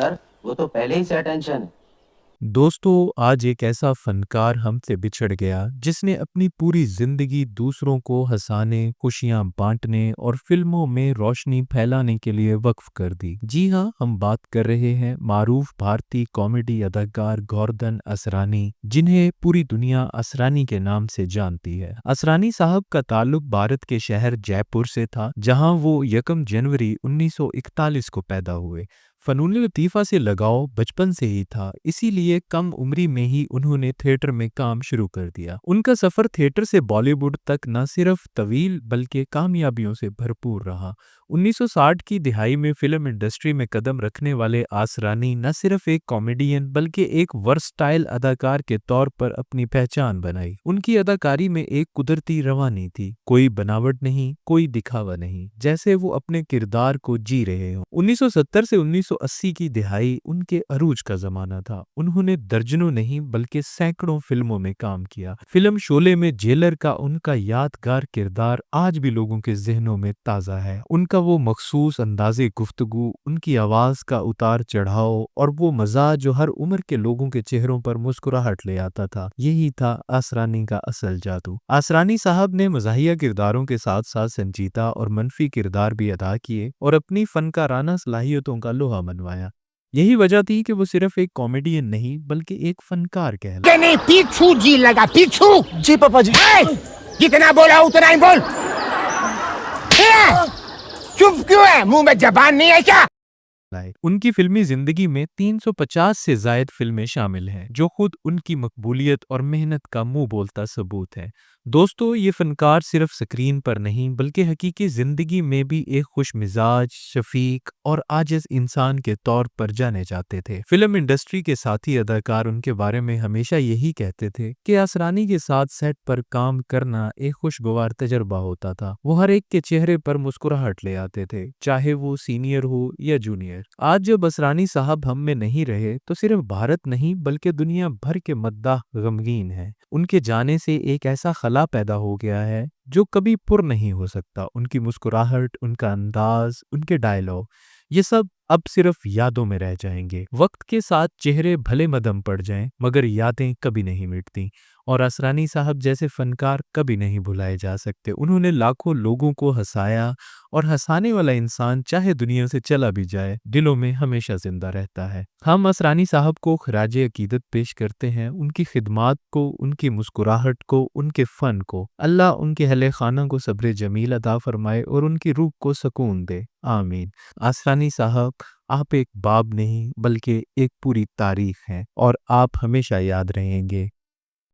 Sir वो तो पहले ही से अटेंशन है। दोस्तों, आज एक ऐसा फनकार हमसे बिछड़ गया जिसने अपनी पूरी जिंदगी दूसरों को हंसाने, खुशियां बांटने और फिल्मों में रोशनी फैलाने के लिए वक्फ कर दी। जी हाँ, हम बात कर रहे हैं मारूफ भारतीय कॉमेडी अदाकार गौरधन असरानी, जिन्हें पूरी दुनिया असरानी के नाम से जानती है। असरानी साहब का ताल्लुक भारत के शहर जयपुर से था, जहां वो 1 जनवरी 1941 को पैदा हुए। फनून लतीफ़ा से लगाव बचपन से ही था, इसीलिए कम उम्री में ही उन्होंने थिएटर में काम शुरू कर दिया। उनका सफ़र थिएटर से बॉलीवुड तक न सिर्फ तवील बल्कि कामयाबियों से भरपूर रहा। 1960 की दिहाई में फिल्म इंडस्ट्री में कदम रखने वाले आसरानी न सिर्फ एक कॉमेडियन बल्कि एक वर्सटाइल अदाकार के तौर पर अपनी पहचान बनाई। उनकी अदाकारी में एक कुदरती रवानी थी, कोई बनावट नहीं, कोई दिखावा नहीं, जैसे वो अपने किरदार को जी रहे हों। 1970 से 1980 की दिहाई उनके अरूज का जमाना था। उन्होंने दर्जनों नहीं बल्कि सैकड़ों फिल्मों में काम किया। फिल्म शोले में जेलर का उनका यादगार किरदार आज भी लोगों के जहनों में ताज़ा है। उनका वो मखसूस अंदाज़े गुफ्तगू, उनकी आवाज़ का उतार चढ़ाव और वो मज़ा जो हर उम्र के लोगों के चेहरों पर मुस्कुराहट ले आता था, यही था आसरानी का असल जादू। आसरानी साहब ने मज़ाहिया किरदारों के साथ साथ संजीदा और मनफी किरदार भी अदा किए और अपनी फनकाराना सलाहियतों का लोहा मनवाया। यही वजह थी कि वो सिर्फ एक कॉमेडियन नहीं बल्कि एक फनकार कहलाते। नहीं पीछू जी लगा पीछू। जी पापा जी। जितना बोला उतना ही बोल। चुप क्यों है? मुंह में जबान नहीं है क्या? उनकी फिल्मी जिंदगी में 350 से जायद फिल्में शामिल हैं, जो खुद उनकी मकबूलियत और मेहनत का मुंह बोलता सबूत है। दोस्तों, ये फनकार सिर्फ स्क्रीन पर नहीं बल्कि हकीकी जिंदगी में भी एक खुश मिजाज, शफीक और आजिज इंसान के तौर पर जाने जाते थे। फिल्म इंडस्ट्री के साथी अदाकार उनके बारे में हमेशा यही कहते थे कि असरानी के साथ सेट पर काम करना एक खुशगवार तजर्बा होता था। वो हर एक के चेहरे पर मुस्कुराहट ले आते थे, चाहे वो सीनियर हो या जूनियर। आज जब असरानी साहब हम में नहीं रहे तो सिर्फ भारत नहीं बल्कि दुनिया भर के मद्दाह गमगीन है। उनके जाने से एक ऐसा खला पैदा हो गया है जो कभी पुर नहीं हो सकता। उनकी मुस्कुराहट, उनका अंदाज, उनके डायलॉग, ये सब अब सिर्फ यादों में रह जाएंगे। वक्त के साथ चेहरे भले मदम पड़ जाएं मगर यादें कभी नहीं मिटती, और असरानी साहब जैसे फनकार कभी नहीं भुलाए जा सकते। उन्होंने लाखों लोगों को हंसाया और हंसाने वाला इंसान चाहे दुनिया से चला भी जाए, दिलों में हमेशा जिंदा रहता है। हम असरानी साहब को खराजे अकीदत पेश करते हैं, उनकी खिदमात को, उनकी मुस्कुराहट को, उनके फ़न को। अल्लाह उनके अहले खाना को सब्र जमील अता फरमाए और उनकी रूह को सुकून दे, आमीन। असरानी साहब, आप एक बाब नहीं बल्कि एक पूरी तारीख हैं और आप हमेशा याद रहेंगे।